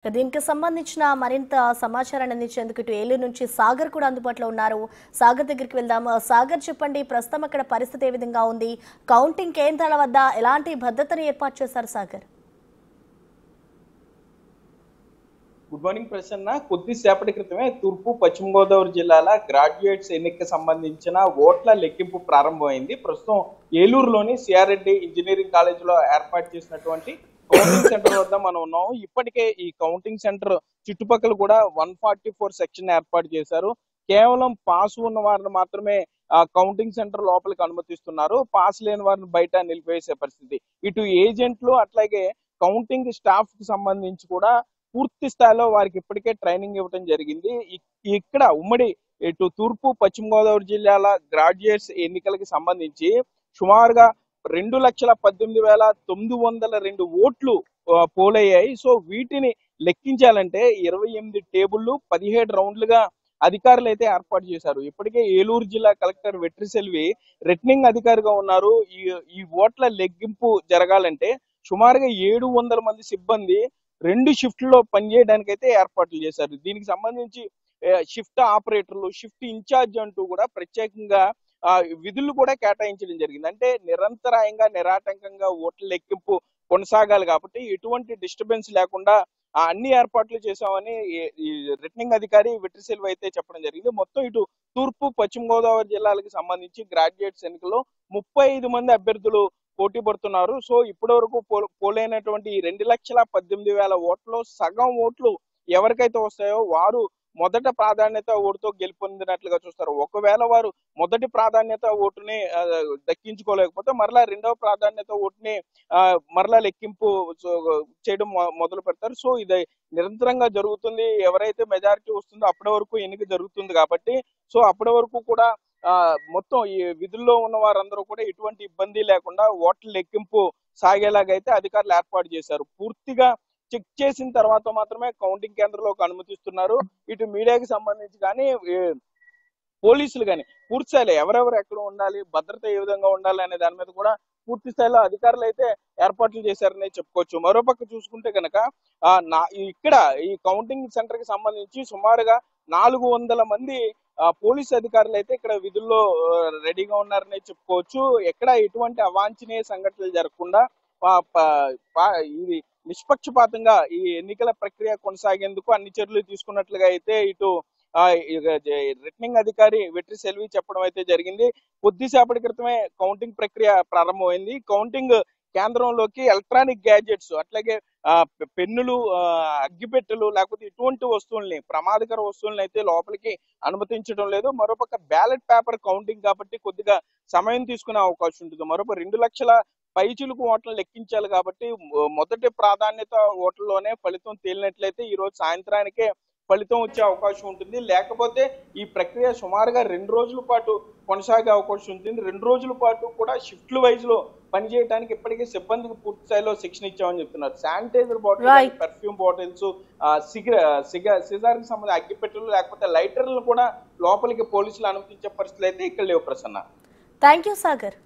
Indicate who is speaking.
Speaker 1: దీనికి సంబంధించిన మరింత సమాచారాన్ని అందించేందుకు ఇటు ఏలూరు నుంచి సాగర్ కూడా అందుబాటులో ఉన్నారు. సాగర్ దగ్గరికి వెళ్దాం. సాగర్, చెప్పండి, ప్రస్తుతం అక్కడ పరిస్థితి ఏ విధంగా ఉంది? కౌంటింగ్ కేంద్రాల వద్ద ఎలాంటి భద్రతను ఏర్పాటు చేశారు సాగర్?
Speaker 2: Good morning Prasanna. కొద్దిసేపటి క్రితమే తూర్పు పశ్చిమ గోదావరి జిల్లాల గ్రాడ్యుయేట్స్ ఎన్నికకు సంబంధించిన ఓట్ల లెక్కింపు ప్రారంభమైంది. ప్రస్తుతం ఏలూరులోని సిఆర్ రెడ్డి ఇంజనీరింగ్ కాలేజీలో ఏర్పాటు చేసినటువంటి కౌంటింగ్ సెంటర్ వద్ద మనం ఉన్నాము. ఇప్పటికే ఈ కౌంటింగ్ సెంటర్ చుట్టుపక్కల కూడా 144 సెక్షన్ ఏర్పాటు చేశారు. కేవలం పాస్ ఉన్న వారిని మాత్రమే కౌంటింగ్ సెంటర్ లోపలికి అనుమతిస్తున్నారు. పాస్ లేని వారిని బయట నిలిపివేసే పరిస్థితి. ఇటు ఏజెంట్లు అట్లాగే కౌంటింగ్ స్టాఫ్ కి సంబంధించి కూడా పూర్తి స్థాయిలో వారికి ఇప్పటికే ట్రైనింగ్ ఇవ్వడం జరిగింది. ఇక్కడ ఉమ్మడి ఇటు తూర్పు పశ్చిమ గోదావరి జిల్లాల గ్రాడ్యుయేట్స్ ఎన్నికలకి సంబంధించి సుమారుగా 2,18,902 ఓట్లు పోలయ్యాయి. సో వీటిని లెక్కించాలంటే 28 టేబుళ్లు 17 రౌండ్లుగా అధికారులు అయితే ఏర్పాటు చేశారు. ఇప్పటికే ఏలూరు జిల్లా కలెక్టర్ వెట్రిసెల్వి రిటర్నింగ్ అధికారిగా ఉన్నారు. ఈ ఓట్ల లెక్కింపు జరగాలంటే సుమారుగా 700 మంది సిబ్బంది 2 షిఫ్ట్లో పనిచేయడానికి అయితే ఏర్పాట్లు చేశారు. దీనికి సంబంధించి షిఫ్ట్ ఆపరేటర్లు, షిఫ్ట్ ఇన్ఛార్జ్ అంటూ కూడా ప్రత్యేకంగా విధులు కూడా కేటాయించడం జరిగింది. అంటే నిరంతరాయంగా నిరాటంకంగా ఓట్ల లెక్కింపు కొనసాగాలి కాబట్టి ఎటువంటి డిస్టర్బెన్స్ లేకుండా అన్ని ఏర్పాట్లు చేశామని ఈ రిటర్నింగ్ అధికారి వెట్రిసెల్వి అయితే చెప్పడం జరిగింది. మొత్తం ఇటు తూర్పు పశ్చిమ గోదావరి జిల్లాలకు సంబంధించి గ్రాడ్యుయేట్స్ ఎన్నికల్లో 35 మంది అభ్యర్థులు పోటీ పడుతున్నారు. సో ఇప్పటి వరకు పోలైనటువంటి 2,18,000 ఓట్లు సగం ఓట్లు ఎవరికైతే వస్తాయో వారు మొదట ప్రాధాన్యత ఓటుతో గెలుపొందినట్లుగా చూస్తారు. ఒకవేళ వారు మొదటి ప్రాధాన్యత ఓటుని దక్కించుకోలేకపోతే మరలా రెండవ ప్రాధాన్యత ఓటుని మరలా లెక్కింపు చేయడం మొదలు పెడతారు. సో ఇది నిరంతరంగా జరుగుతుంది. ఎవరైతే మెజారిటీ వస్తుందో అప్పటి వరకు ఎన్నిక జరుగుతుంది కాబట్టి సో అప్పటి వరకు కూడా మొత్తం ఈ విధుల్లో ఉన్న వారందరూ కూడా ఎటువంటి ఇబ్బంది లేకుండా ఓట్ల లెక్కింపు సాగేలాగైతే అధికారులు ఏర్పాటు చేశారు. పూర్తిగా చెక్ చేసిన తర్వాత మాత్రమే కౌంటింగ్ కేంద్రంలోకి అనుమతిస్తున్నారు. ఇటు మీడియాకి సంబంధించి కానీ పోలీసులు కానీ పూర్తి స్థాయిలో ఎవరెవరు ఎక్కడ ఉండాలి, భద్రత ఏ విధంగా ఉండాలి అనే దాని మీద కూడా పూర్తి స్థాయిలో అధికారులు అయితే ఏర్పాట్లు చేశారని చెప్పుకోవచ్చు. మరోపక్క చూసుకుంటే కనుక ఇక్కడ ఈ కౌంటింగ్ సెంటర్ కి సంబంధించి సుమారుగా 400 మంది పోలీసు అధికారులు అయితే ఇక్కడ విధుల్లో రెడీగా ఉన్నారని చెప్పుకోవచ్చు. ఎక్కడ ఎటువంటి అవాంఛనీయ సంఘటనలు జరగకుండా ఇది నిష్పక్షపాతంగా ఈ ఎన్నికల ప్రక్రియ కొనసాగేందుకు అన్ని చర్యలు తీసుకున్నట్లుగా అయితే ఇటు రిటర్నింగ్ అధికారి వెట్రిసెల్వి చెప్పడం అయితే జరిగింది. కొద్దిసేపటి క్రితమే కౌంటింగ్ ప్రక్రియ ప్రారంభమైంది. కౌంటింగ్ కేంద్రంలోకి ఎలక్ట్రానిక్ గ్యాడ్జెట్స్ అట్లాగే పెన్నులు, అగ్గిపెట్టెలు లేకపోతే ఇటువంటి వస్తువుల్ని, ప్రమాదకర వస్తువులను అయితే లోపలికి అనుమతించడం లేదు. మరోపక్క బ్యాలెట్ పేపర్ కౌంటింగ్ కాబట్టి కొద్దిగా సమయం తీసుకునే అవకాశం ఉంటుంది. మరొక 2 లక్షల పైచిలుకు ఓట్లను లెక్కించాలి కాబట్టి మొదటి ప్రాధాన్యత ఓట్లలోనే ఫలితం తేలినట్లయితే ఈ రోజు సాయంత్రానికే ఫలితం వచ్చే అవకాశం ఉంటుంది. లేకపోతే ఈ ప్రక్రియ సుమారుగా 2 రోజుల పాటు కొనసాగే అవకాశం ఉంటుంది. 2 రోజుల పాటు కూడా షిఫ్ట్ల వైజ్ లో పనిచేయడానికి ఇప్పటికే సిబ్బందికి పూర్తి స్థాయిలో శిక్షణ ఇచ్చామని చెప్తున్నారు. Sanitiser bottle, perfume bottles, cigar కి సంబంధించిన అగ్గిపెట్టెలు లేకపోతే లైటర్లు కూడా లోపలికి పోలీసులు అనుమతించే పరిస్థితులు అయితే ఇక్కడ లేవు ప్రసన్న.
Speaker 1: Thank you Sagar.